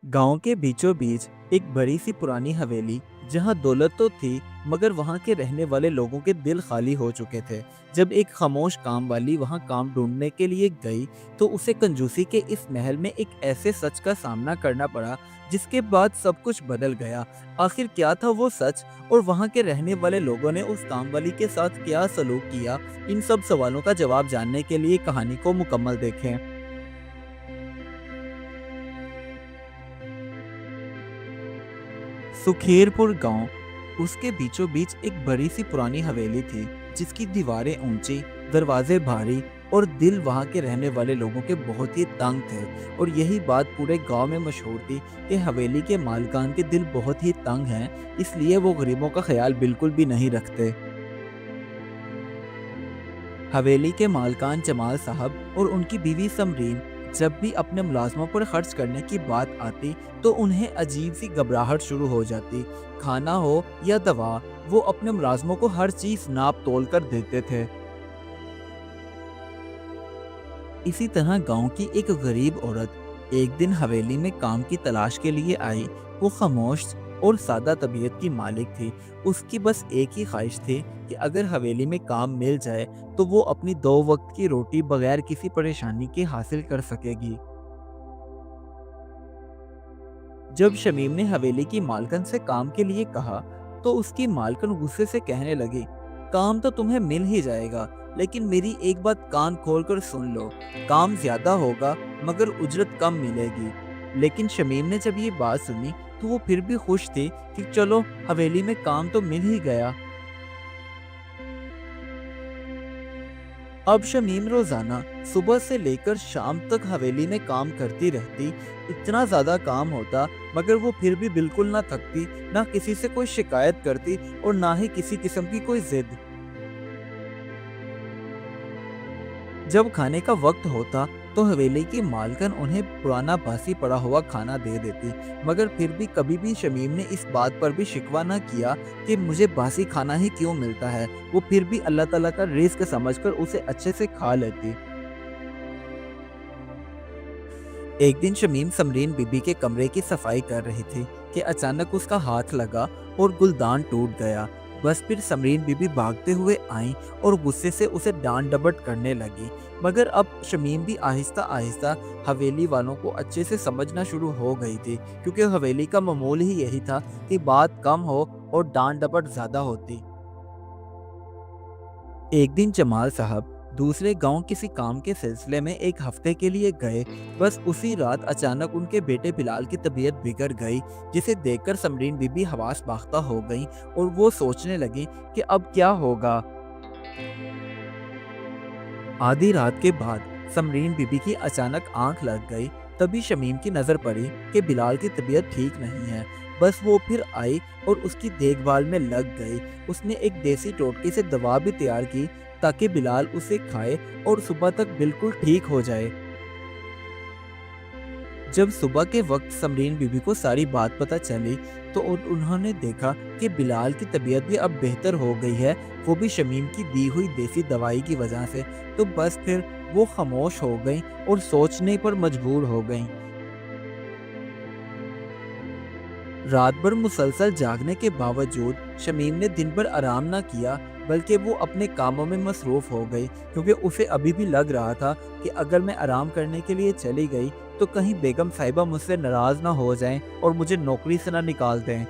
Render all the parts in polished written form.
गांव के बीचों बीच एक बड़ी सी पुरानी हवेली, जहां दौलत तो थी मगर वहां के रहने वाले लोगों के दिल खाली हो चुके थे। जब एक खामोश काम वाली वहां काम ढूंढने के लिए गई तो उसे कंजूसी के इस महल में एक ऐसे सच का सामना करना पड़ा जिसके बाद सब कुछ बदल गया। आखिर क्या था वो सच, और वहां के रहने वाले लोगों ने उस काम वाली के साथ क्या सलूक किया? इन सब सवालों का जवाब जानने के लिए कहानी को मुकम्मल देखें। सुखेरपुर गांव, उसके बीचों बीच एक बड़ी सी पुरानी हवेली थी जिसकी दीवारें ऊंची, दरवाजे भारी और दिल वहां के रहने वाले लोगों के बहुत ही तंग थे। और यही बात पूरे गांव में मशहूर थी कि हवेली के मालिकान के दिल बहुत ही तंग हैं, इसलिए वो गरीबों का ख्याल बिल्कुल भी नहीं रखते। हवेली के मालकान जमाल साहब और उनकी बीवी समरीन जब भी अपने मुलाजमों पर खर्च करने की बात आती तो उन्हें अजीब सी घबराहट शुरू हो जाती। खाना हो या दवा, वो अपने मुलाजमों को हर चीज नाप तोल कर देते थे। इसी तरह गांव की एक गरीब औरत एक दिन हवेली में काम की तलाश के लिए आई। वो खामोश और सादा तबीयत की मालिक थी। उसकी बस एक ही ख्वाहिश थी कि अगर हवेली में काम मिल जाए तो वो अपनी दो वक्त की रोटी बगैर किसी परेशानी के हासिल कर सकेगी। जब शमीम ने हवेली की मालकन से काम के लिए कहा तो उसकी मालकन गुस्से से कहने लगी, काम तो तुम्हें मिल ही जाएगा, लेकिन मेरी एक बात कान खोल कर सुन लो। काम ज्यादा होगा मगर उजरत कम मिलेगी। लेकिन शमीम ने जब ये बात सुनी तो वो फिर भी खुश थी कि चलो, हवेली में काम तो मिल ही गया। अब शमीम रोजाना सुबह से लेकर शाम तक हवेली में काम करती रहती। इतना ज्यादा काम होता मगर वो फिर भी बिल्कुल ना थकती, ना किसी से कोई शिकायत करती और ना ही किसी किस्म की कोई जिद। जब खाने का वक्त होता तो हवेली की मालकन उन्हें पुराना बासी पड़ा हुआ खाना दे देती, मगर फिर भी कभी भी शमीम ने इस बात पर भी शिकवा ना किया कि मुझे बासी खाना ही क्यों मिलता है। वो फिर भी अल्लाह ताला का रिस्क समझकर उसे अच्छे से खा लेती। एक दिन शमीम समरीन बीबी के कमरे की सफाई कर रही थी कि अचानक उसका हाथ लगा और गुलदान टूट गया। बस फिर समरीन बीबी भागते हुए आई और गुस्से से उसे डांट डपट करने लगी। मगर अब शमीम भी आहिस्ता आहिस्ता हवेली वालों को अच्छे से समझना शुरू हो गई थी, क्योंकि हवेली का मामूल ही यही था कि बात कम हो और डांट डपट ज्यादा होती। एक दिन जमाल साहब दूसरे गांव किसी काम के सिलसिले में एक हफ्ते के लिए गए। बस उसी रात अचानक उनके बेटे बिलाल की तबीयत बिगड़ गई, जिसे देखकर समरीन बीबी हवास बाख्ता हो गई और वो सोचने लगी कि अब क्या होगा। आधी रात के बाद समरीन बीबी की अचानक आंख लग गई। तभी शमीम की नजर पड़ी कि बिलाल की तबीयत ठीक नहीं है। बस वो फिर आई और उसकी देखभाल में लग गई। उसने एक देसी टोटके से दवा भी तैयार की ताकि बिलाल उसे खाए और सुबह तक बिल्कुल ठीक हो जाए। जब सुबह के वक्त समरीन बीबी को सारी बात पता चली तो उन्होंने देखा कि बिलाल की तबीयत भी अब बेहतर हो गई है, वो भी शमीम की दी हुई देसी दवाई की वजह से। तो बस फिर वो खामोश हो गईं और सोचने पर मजबूर हो गईं। रात भर मुसलसल जागने के बावजूद शमीम ने दिन भर आराम ना किया, बल्कि वो अपने कामों में मसरूफ हो गई, क्योंकि उसे अभी भी लग रहा था कि अगर मैं आराम करने के लिए चली गई तो कहीं बेगम साहिबा मुझसे नाराज ना हो जाएं और मुझे नौकरी से ना निकाल दें।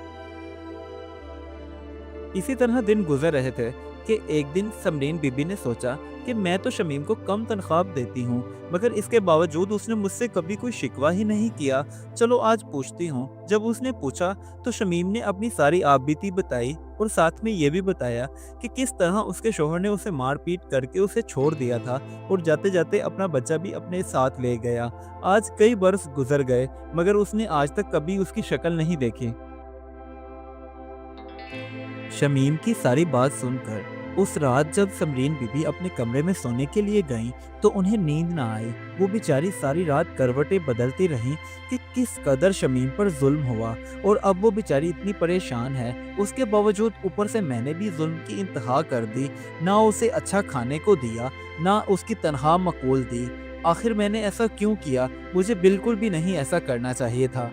इसी तरह दिन गुजर रहे थे कि एक दिन समरीन बीबी ने सोचा कि मैं तो शमीम को कम तनख्वाह देती हूँ, मगर इसके बावजूद उसने मुझसे कभी कोई शिकवा ही नहीं किया। चलो आज पूछती हूँ। जब उसने पूछा तो शमीम ने अपनी सारी आपबीती बताई और साथ में ये भी बताया कि किस तरह उसके शोहर ने उसे मार पीट करके उसे छोड़ दिया था और जाते जाते अपना बच्चा भी अपने साथ ले गया। आज कई बरस गुजर गए मगर उसने आज तक कभी उसकी शक्ल नहीं देखी। शमीम की सारी बात सुनकर उस रात जब समरीन बीबी अपने कमरे में सोने के लिए गईं तो उन्हें नींद ना आई। वो बेचारी सारी रात करवटें बदलती रहीं कि किस कदर शमीम पर जुल्म हुआ, और अब वो बेचारी इतनी परेशान है। उसके बावजूद ऊपर से मैंने भी जुल्म की इंतहा कर दी, ना उसे अच्छा खाने को दिया, ना उसकी तनख्वाह मकबूल दी। आखिर मैंने ऐसा क्यों किया? मुझे बिल्कुल भी नहीं ऐसा करना चाहिए था।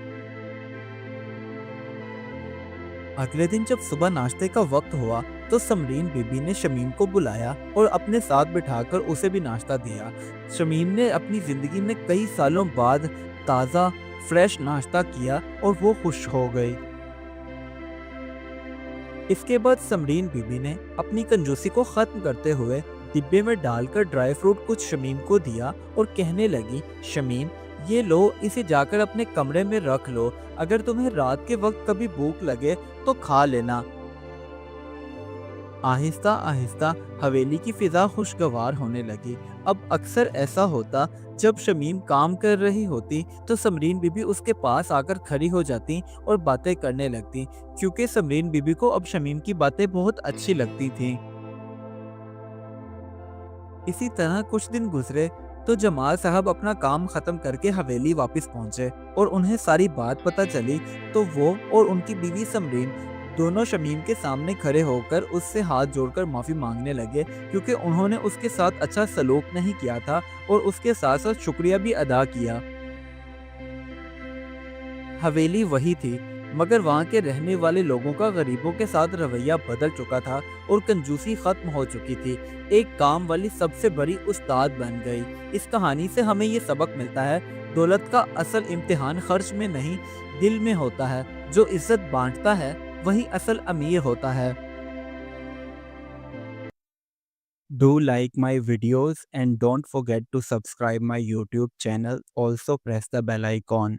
अगले दिन जब सुबह नाश्ते का वक्त हुआ तो समरीन बीबी ने शमीम को बुलाया और अपने साथ बिठाकर उसे भी नाश्ता दिया। शमीम ने अपनी जिंदगी में कई सालों बाद ताज़ा फ्रेश नाश्ता किया और वो खुश हो गई। इसके बाद समरीन बीबी ने अपनी कंजूसी को खत्म करते हुए डिब्बे में डालकर ड्राई फ्रूट कुछ शमीम को दिया और कहने लगी, शमीम ये लो, इसे जाकर अपने कमरे में रख लो, अगर तुम्हें रात के वक्त कभी भूख लगे तो खा लेना। आहिस्ता आहिस्ता हवेली की फिजा खुशगवार होने लगी। अब अक्सर ऐसा होता, जब शमीम काम कर रही होती तो समरीन बीबी उसके पास आकर खड़ी हो जाती और बातें करने लगती, क्योंकि समरीन बीबी को अब शमीम की बातें बहुत अच्छी लगती थीं। इसी तरह कुछ दिन गुजरे तो जमाल साहब अपना काम खत्म करके हवेली वापस पहुंचे और उन्हें सारी बात पता चली। तो वो और उनकी बीवी समरीन दोनों शमीम के सामने खड़े होकर उससे हाथ जोड़कर माफी मांगने लगे, क्योंकि उन्होंने उसके साथ अच्छा सलूक नहीं किया था और उसके साथ साथ शुक्रिया भी अदा किया। हवेली वही थी, मगर वहाँ के रहने वाले लोगों का गरीबों के साथ रवैया बदल चुका था और कंजूसी खत्म हो चुकी थी। एक काम वाली सबसे बड़ी उस्ताद बन गई। इस कहानी से हमें ये सबक मिलता है, दौलत का असल इम्तिहान खर्च में नहीं, दिल में होता है। जो इज्जत बांटता है वही असल अमीर होता है। Do like my videos and don't forget to subscribe my YouTube channel. Also press the bell icon.